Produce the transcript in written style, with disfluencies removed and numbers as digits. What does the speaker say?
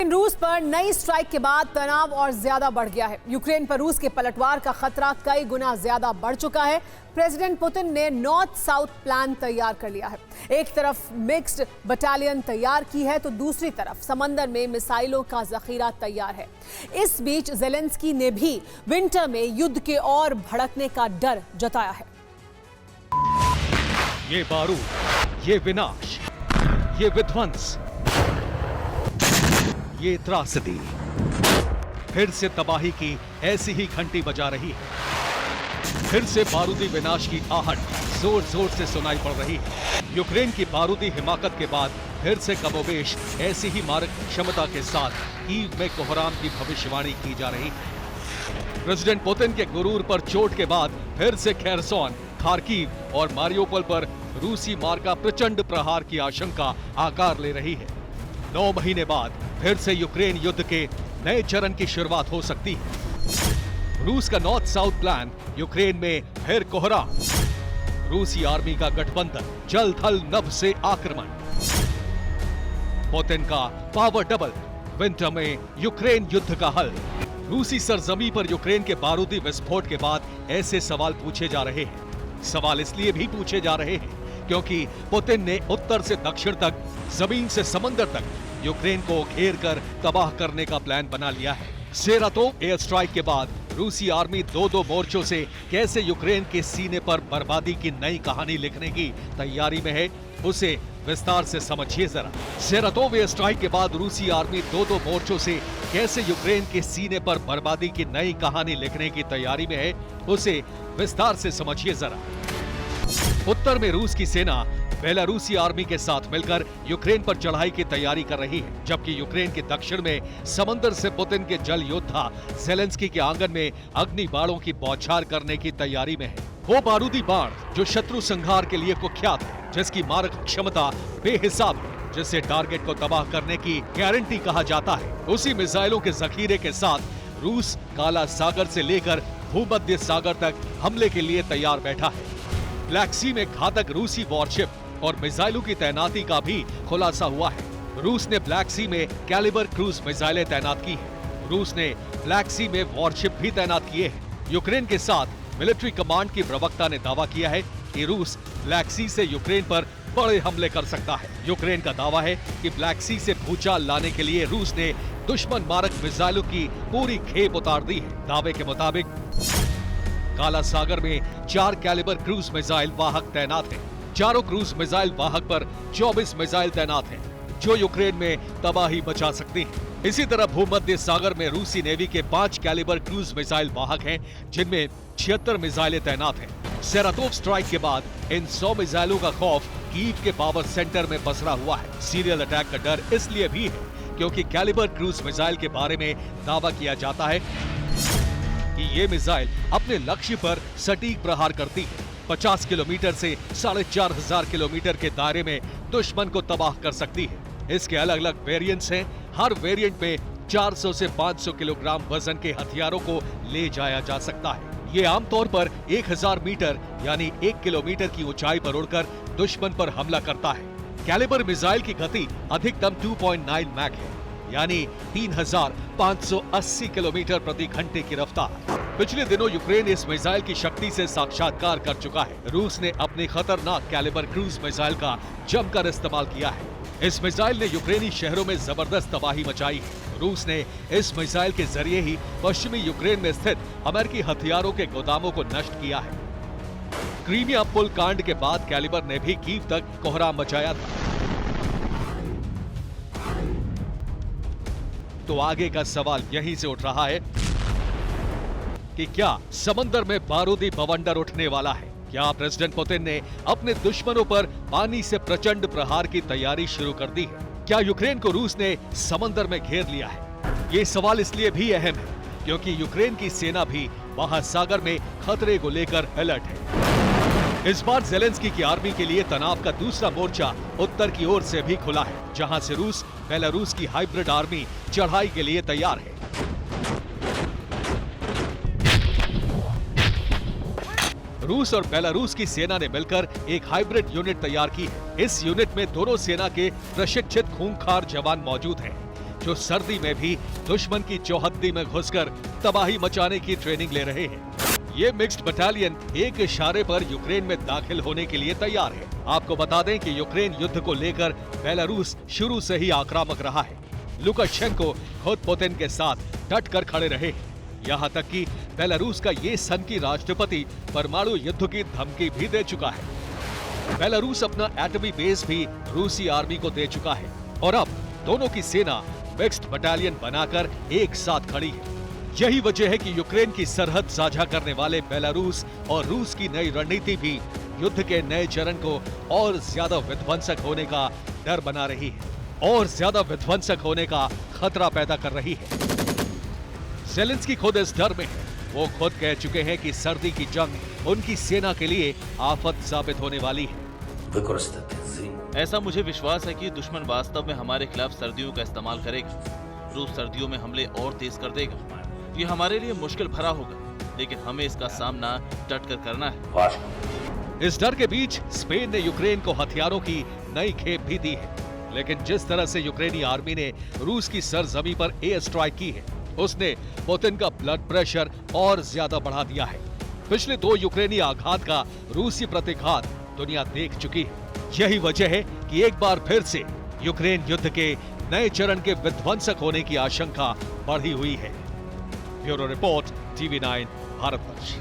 लेकिन रूस पर नई स्ट्राइक के बाद तनाव और ज्यादा बढ़ गया है। यूक्रेन पर रूस के पलटवार का खतरा कई गुना ज्यादा बढ़ चुका है। प्रेसिडेंट पुतिन ने नॉर्थ साउथ प्लान तैयार कर लिया है। एक तरफ मिक्स्ड बटालियन तैयार की है तो दूसरी तरफ समंदर में मिसाइलों का जखीरा तैयार है। इस बीच जेलेंस्की ने भी विंटर में युद्ध के और भड़कने का डर जताया है। ये बारूद, ये विनाश, ये विध्वंस, ये त्रासदी फिर से तबाही की ऐसी ही घंटी बजा रही है। फिर से बारूदी विनाश की आहट जोर जोर से सुनाई पड़ रही है। यूक्रेन की बारूदी हिमाकत के बाद फिर से कमोबेश ऐसी ही मारक क्षमता के साथ कीव में कोहराम की भविष्यवाणी की जा रही है। प्रेसिडेंट पुतिन के गुरूर पर चोट के बाद फिर से खेरसोन, खार्किव और मारियोपोल पर रूसी मार्का प्रचंड प्रहार की आशंका आकार ले रही है। 9 महीने बाद फिर से यूक्रेन युद्ध के नए चरण की शुरुआत हो सकती है। रूस का नॉर्थ साउथ प्लान, यूक्रेन में फिर कोहराम, रूसी आर्मी का गठबंधन, जल थल नभ से आक्रमण, पुतिन का पावर डबल, विंटर में यूक्रेन युद्ध का हल। रूसी सरजमी पर यूक्रेन के बारूदी विस्फोट के बाद ऐसे सवाल पूछे जा रहे हैं। सवाल इसलिए भी पूछे जा रहे हैं क्योंकि पुतिन ने उत्तर से दक्षिण तक, जमीन से समंदर तक यूक्रेन को घेर कर तबाह करने का प्लान बना लिया है। सेरातोव एयर स्ट्राइक के बाद रूसी आर्मी दो मोर्चों से कैसे यूक्रेन के सीने पर बर्बादी की नई कहानी लिखने की तैयारी में है, उसे विस्तार से समझिए जरा। सेरातोव एयर स्ट्राइक के बाद रूसी आर्मी दो मोर्चों से कैसे यूक्रेन के सीने पर बर्बादी की नई कहानी लिखने की तैयारी में है, उसे विस्तार से समझिए जरा। उत्तर में रूस की सेना बेलारूसी आर्मी के साथ मिलकर यूक्रेन पर चढ़ाई की तैयारी कर रही है, जबकि यूक्रेन के दक्षिण में समंदर से पुतिन के जल योद्धा जेलेंस्की के आंगन में अग्नि बाणों की बौछार करने की तैयारी में है। वो बारूदी बाण जो शत्रु संहार के लिए कुख्यात है, जिसकी मारक क्षमता बेहिसाब है, जिससे टारगेट को तबाह करने की गारंटी कहा जाता है, उसी मिसाइलों के जखीरे के साथ रूस काला सागर से लेकर भूमध्य सागर तक हमले के लिए तैयार बैठा है। ब्लैक सी में घातक रूसी वॉरशिप और मिसाइलों की तैनाती का भी खुलासा हुआ है। रूस ने ब्लैक सी में कैलिबर क्रूज मिसाइलें तैनात की हैं। रूस ने ब्लैक सी में वॉरशिप भी तैनात किए हैं। यूक्रेन के साथ मिलिट्री कमांड की प्रवक्ता ने दावा किया है कि रूस ब्लैक सी से यूक्रेन पर बड़े हमले कर सकता है। यूक्रेन का दावा है कि ब्लैक सी से भूचाल लाने के लिए रूस ने दुश्मन मारक मिसाइलों की पूरी खेप उतार दी है। दावे के मुताबिक काला सागर में 4 कैलिबर क्रूज मिसाइल वाहक तैनात हैं। चारों क्रूज मिसाइल वाहक पर 24 मिसाइल तैनात हैं, जो यूक्रेन में तबाही मचा सकती हैं। इसी तरह भूमध्य सागर में रूसी नेवी के 5 कैलिबर क्रूज मिसाइल वाहक हैं, जिनमें 76 मिसाइलें तैनात हैं। सेरातोव स्ट्राइक के बाद इन 100 मिसाइलों का खौफ कीव के पावर सेंटर में पसरा हुआ है। सीरियल अटैक का डर इसलिए भी है क्योंकि कैलिबर क्रूज मिसाइल के बारे में दावा किया जाता है कि ये मिसाइल अपने लक्ष्य पर सटीक प्रहार करती है। 50 किलोमीटर से 4500 किलोमीटर के दायरे में दुश्मन को तबाह कर सकती है। इसके अलग अलग वेरिएंट्स हैं। हर वेरिएंट में 400 से 500 किलोग्राम वजन के हथियारों को ले जाया जा सकता है। ये आमतौर पर 1000 मीटर यानी 1 किलोमीटर की ऊंचाई पर उड़कर दुश्मन पर हमला करता है। कैलिबर मिसाइल की गति अधिकतम 2.9 मैक है, यानी 3580 किलोमीटर प्रति घंटे की रफ्तार। पिछले दिनों यूक्रेन इस मिसाइल की शक्ति से साक्षात्कार कर चुका है। रूस ने अपने खतरनाक कैलिबर क्रूज मिसाइल का जमकर इस्तेमाल किया है। इस मिसाइल ने यूक्रेनी शहरों में जबरदस्त तबाही मचाई है। रूस ने इस मिसाइल के जरिए ही पश्चिमी यूक्रेन में स्थित अमेरिकी हथियारों के गोदामों को नष्ट किया है। क्रीमिया पुल कांड के बाद कैलिबर ने भी कीव तक कोहराम मचाया था। तो आगे का सवाल यहीं से उठ रहा है कि क्या समंदर में बारूदी बवंडर उठने वाला है? क्या प्रेसिडेंट पुतिन ने अपने दुश्मनों पर पानी से प्रचंड प्रहार की तैयारी शुरू कर दी है? क्या यूक्रेन को रूस ने समंदर में घेर लिया है? ये सवाल इसलिए भी अहम है क्योंकि यूक्रेन की सेना भी महासागर में खतरे को लेकर अलर्ट है। इस बार जेलेंस्की की आर्मी के लिए तनाव का दूसरा मोर्चा उत्तर की ओर से भी खुला है, जहां से रूस बेलारूस की हाइब्रिड आर्मी चढ़ाई के लिए तैयार है। रूस और बेलारूस की सेना ने मिलकर एक हाइब्रिड यूनिट तैयार की है। इस यूनिट में दोनों सेना के प्रशिक्षित खूंखार जवान मौजूद हैं। जो सर्दी में भी दुश्मन की चौहद्दी में घुसकर तबाही मचाने की ट्रेनिंग ले रहे हैं। ये मिक्स्ड बटालियन एक इशारे पर यूक्रेन में दाखिल होने के लिए तैयार है। आपको बता दें कि यूक्रेन युद्ध को लेकर बेलारूस शुरू से ही आक्रामक रहा है। लुकाशेंको खुद पुतिन के साथ डट कर खड़े रहे हैं। यहाँ तक कि बेलारूस का ये सनकी राष्ट्रपति परमाणु युद्ध की धमकी भी दे चुका है। बेलारूस अपना एटमी बेस भी रूसी आर्मी को दे चुका है और अब दोनों की सेना मिक्स्ड बटालियन बनाकर एक साथ खड़ी है। यही वजह है कि यूक्रेन की सरहद साझा करने वाले बेलारूस और रूस की नई रणनीति भी युद्ध के नए चरण को और ज्यादा विध्वंसक होने का डर बना रही है और ज्यादा विध्वंसक होने का खतरा पैदा कर रही है। ज़ेलेंस्की खुद इस डर में है। वो खुद कह चुके हैं कि सर्दी की जंग उनकी सेना के लिए आफत साबित होने वाली है। ऐसा मुझे विश्वास है कि दुश्मन वास्तव में हमारे खिलाफ सर्दियों का इस्तेमाल करेगा। रूस सर्दियों में हमले और तेज कर देगा। ये हमारे लिए मुश्किल भरा होगा, लेकिन हमें इसका सामना डट कर करना है। इस डर के बीच स्पेन ने यूक्रेन को हथियारों की नई खेप भी दी है, लेकिन जिस तरह से यूक्रेनी आर्मी ने रूस की सरजमी पर एयर स्ट्राइक की है, उसने पुतिन का ब्लड प्रेशर और ज्यादा बढ़ा दिया है। पिछले 2 यूक्रेनी आघात का रूसी प्रतिघात दुनिया देख चुकी है। यही वजह है कि एक बार फिर से यूक्रेन युद्ध के नए चरण के विध्वंसक होने की आशंका बढ़ी हुई है। Bureau report, TV9 Bharatvarsh.